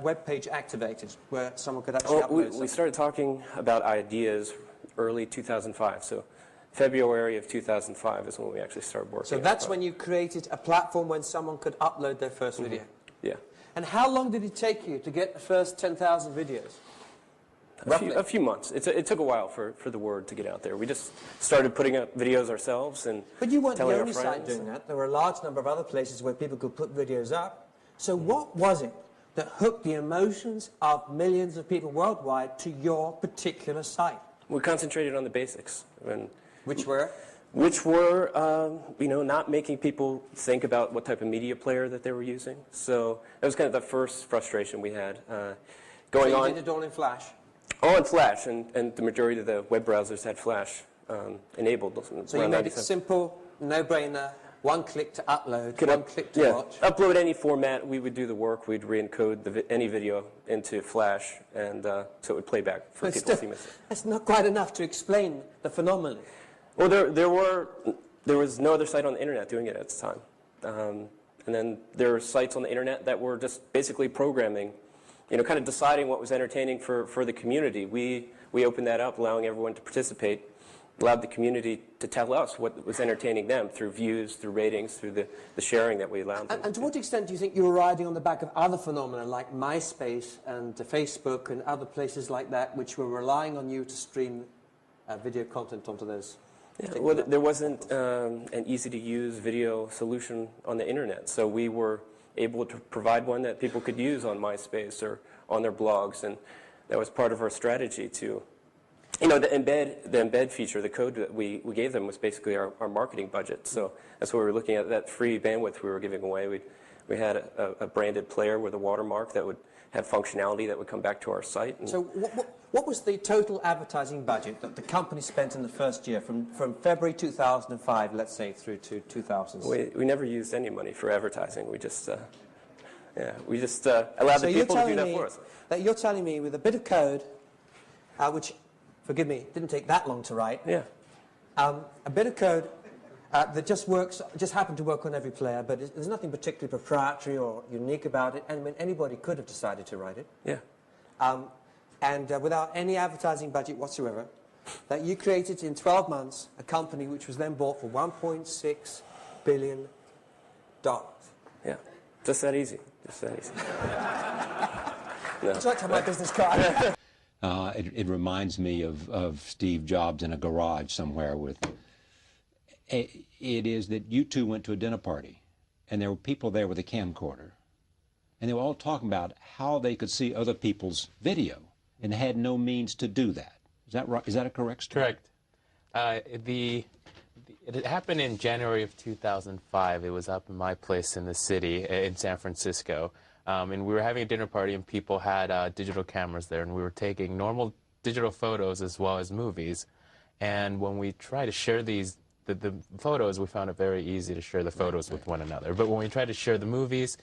web page activated where someone could actually upload something? We started talking about ideas early 2005, so February of 2005 is when we actually started working. So that's when you created a platform when someone could upload their first video? Yeah. And how long did it take you to get the first 10,000 videos? A few months. It took a while for the word to get out there. We just started putting up videos ourselves and But you weren't the telling our only site friends. doing that. There were a large number of other places where people could put videos up. So what was it that hooked the emotions of millions of people worldwide to your particular site? We concentrated on the basics. Which were? Which were, you know, not making people think about what type of media player that they were using. So that was kind of the first frustration we had. Going so on. You did it all in Flash? All in Flash, and the majority of the web browsers had Flash enabled. So you made it simple, no-brainer, one click to upload, click to watch? Upload any format, we would do the work, we'd re-encode any video into Flash, and so it would play back for people seamlessly. That's not quite enough to explain the phenomenon. Well, there was no other site on the internet doing it at the time. And then there were sites on the internet that were just basically programming, you know, kind of deciding what was entertaining for the community. We opened that up, allowing everyone to participate, allowed the community to tell us what was entertaining them through views, through ratings, through the sharing that we allowed them. And to what extent do you think you were riding on the back of other phenomena like MySpace and Facebook and other places like that which were relying on you to stream video content onto those? Yeah, well, there wasn't an easy-to-use video solution on the internet, so we were able to provide one that people could use on MySpace or on their blogs, and that was part of our strategy to, you know, the embed feature, the code that we gave them was basically our marketing budget. So that's what we were looking at, that free bandwidth we were giving away. We had a branded player with a watermark that would have functionality that would come back to our site. And so what was the total advertising budget that the company spent in the first year, from February 2005, let's say, through to 2006? We never used any money for advertising. We just allowed the people to do that for us. That you're telling me with a bit of code, which, forgive me, didn't take that long to write. Yeah. A bit of code that just happened to work on every player, but there's nothing particularly proprietary or unique about it. And I mean, anybody could have decided to write it. Yeah. And without any advertising budget whatsoever, that you created in 12 months a company which was then bought for $1.6 billion. Yeah, just that easy. Just that easy. No. Would you like to have my business card? It reminds me of Steve Jobs in a garage somewhere with... It is that you two went to a dinner party, and there were people there with a camcorder, and they were all talking about how they could see other people's video, and had no means to do that. Is that right? Is that a correct story? Correct. It happened in January of 2005. It was up in my place in the city, in San Francisco. And we were having a dinner party, and people had digital cameras there, and we were taking normal digital photos as well as movies. And when we tried to share the photos, we found it very easy to share the photos with one another. But when we tried to share the movies,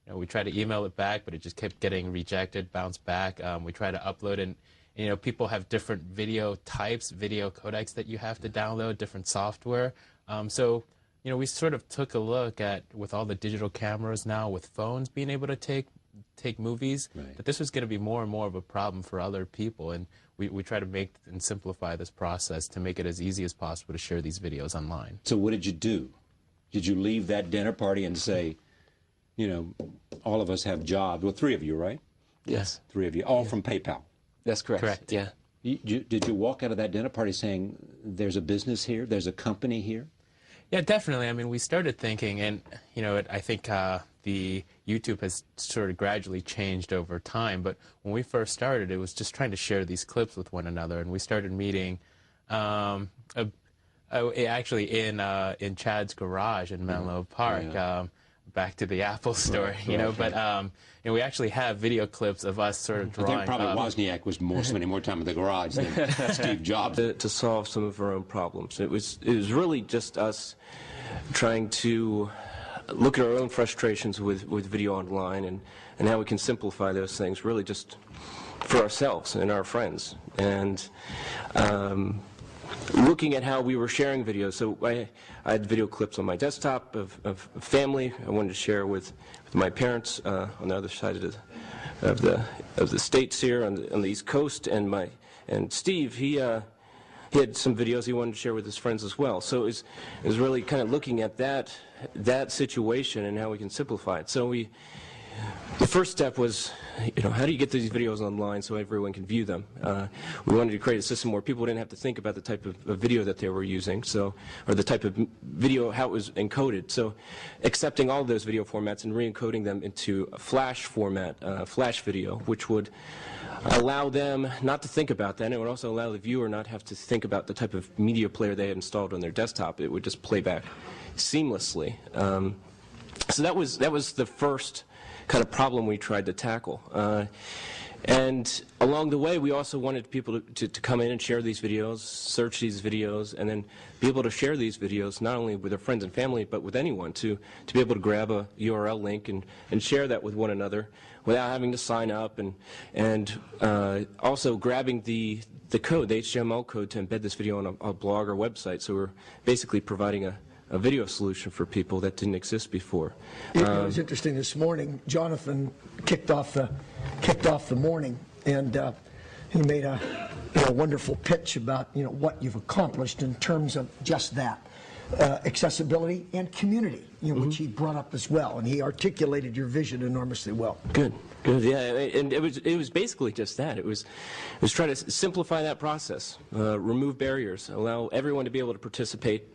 you know, we tried to email it back, but it just kept getting rejected, bounced back. We tried to upload, and you know, people have different video types, video codecs that you have to download, different software. So, you know, we sort of took a look at, with all the digital cameras now, with phones being able to take movies, that this was going to be more and more of a problem for other people. And we try to make and simplify this process to make it as easy as possible to share these videos online. So what did you do? Did you leave that dinner party and say, you know, all of us have jobs? Well, 3 of you, right? Yes. 3 of you, all from PayPal. That's correct. Correct. Yeah. Did you walk out of that dinner party saying, there's a business here, there's a company here? Yeah, definitely. I mean, we started thinking, and, you know, I think the YouTube has sort of gradually changed over time, but when we first started, it was just trying to share these clips with one another, and we started meeting actually in Chad's garage in Menlo Park. Yeah. Back to the Apple story, you know, but you know, we actually have video clips of us sort of drawing. I think probably Wozniak was spending more time in the garage than Steve Jobs. To solve some of our own problems. It was really just us trying to look at our own frustrations with video online and how we can simplify those things, really just for ourselves and our friends. And looking at how we were sharing videos. So I had video clips on my desktop of family I wanted to share with my parents on the other side of the states here on the East Coast, and Steve, he had some videos he wanted to share with his friends as well. So it was really kind of looking at that situation and how we can simplify it. So the first step was, how do you get these videos online so everyone can view them? We wanted to create a system where people didn't have to think about the type of video that they were using, or the type of video, how it was encoded. So accepting all of those video formats and re-encoding them into a Flash format, Flash video, which would allow them not to think about that, and it would also allow the viewer not have to think about the type of media player they had installed on their desktop. It would just play back seamlessly. So that was the first kind of problem we tried to tackle. And along the way, we also wanted people to come in and share these videos, search these videos, and then be able to share these videos not only with their friends and family, but with anyone, to be able to grab a URL link and share that with one another without having to sign up, and also grabbing the code, the HTML code, to embed this video on a blog or website. So we're basically providing a video solution for people that didn't exist before. It was interesting this morning. Jonathan kicked off the morning, and he made a wonderful pitch about what you've accomplished in terms of just that, accessibility and community, which he brought up as well, and he articulated your vision enormously well. Good, yeah, and it was basically just that. It was trying to simplify that process, remove barriers, allow everyone to be able to participate,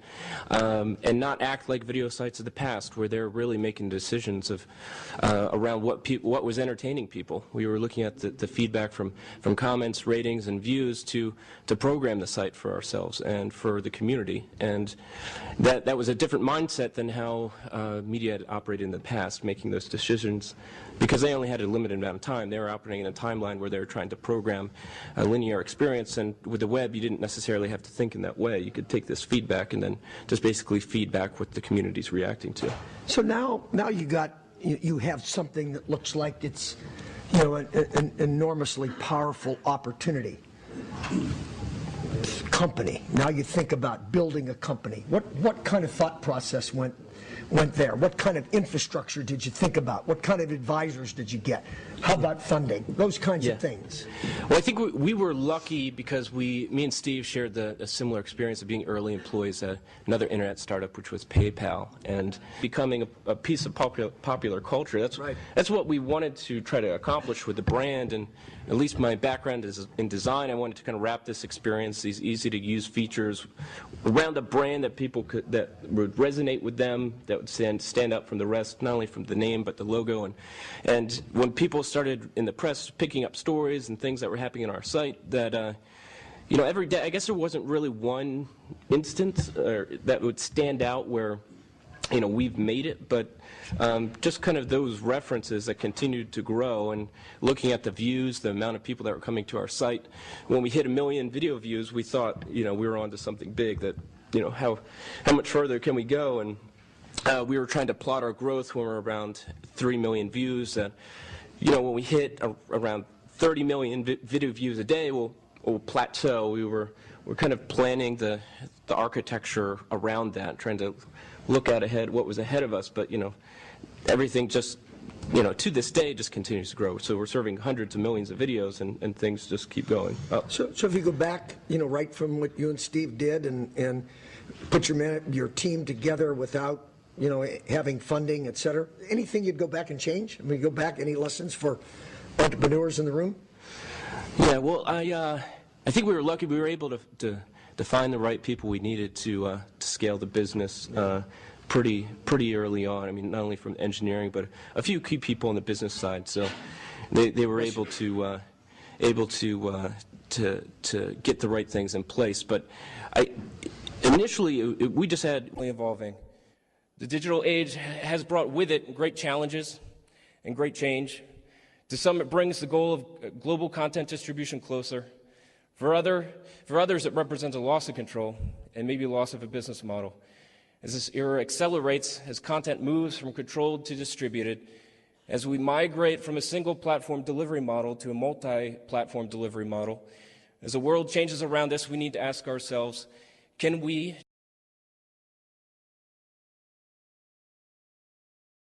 and not act like video sites of the past, where they're really making decisions around what was entertaining people. We were looking at the feedback from comments, ratings, and views to program the site for ourselves and for the community, and that was a different mindset than how media had operated in the past, making those decisions, because they only had a limited amount of time. They were operating in a timeline where they were trying to program a linear experience, and with the web, you didn't necessarily have to think in that way. You could take this feedback and then just basically feedback what the community's reacting to. So now you have something that looks like it's an enormously powerful opportunity. Company. Now you think about building a company. What kind of thought process went there? What kind of infrastructure did you think about? What kind of advisors did you get? How about funding? Those kinds of things. Well, I think we were lucky because me and Steve shared a similar experience of being early employees at another internet startup, which was PayPal, and becoming a piece of popular culture. That's right. That's what we wanted to try to accomplish with the brand, and at least my background is in design. I wanted to kind of wrap this experience, these easy-to-use features, around a brand that would resonate with them, that would stand out from the rest, not only from the name but the logo. And when people started in the press picking up stories and things that were happening on our site, that every day, I guess there wasn't really one instance that would stand out where we've made it, but just kind of those references that continued to grow, and looking at the views, the amount of people that were coming to our site. When we hit 1 million video views, we thought we were onto something big. That how much further can we go? And we were trying to plot our growth when we were around 3 million views. That when we hit around 30 million video views a day, we'll plateau. We're kind of planning the architecture around that, trying to look out ahead, what was ahead of us, but everything just to this day just continues to grow. So we're serving hundreds of millions of videos, and things just keep going up. So if you go back, right from what you and Steve did, and put your team together without having funding, et cetera, anything you'd go back and change? I mean, go back, any lessons for entrepreneurs in the room? Yeah, well, I think we were lucky. We were able to find the right people we needed to scale the business pretty early on. I mean, not only from engineering, but a few key people on the business side. So they were able to get the right things in place. But initially, we just had evolving. The digital age has brought with it great challenges and great change. To some, it brings the goal of global content distribution closer. For others, it represents a loss of control and maybe a loss of a business model. As this era accelerates, as content moves from controlled to distributed, as we migrate from a single platform delivery model to a multi-platform delivery model, as the world changes around us, we need to ask ourselves, can we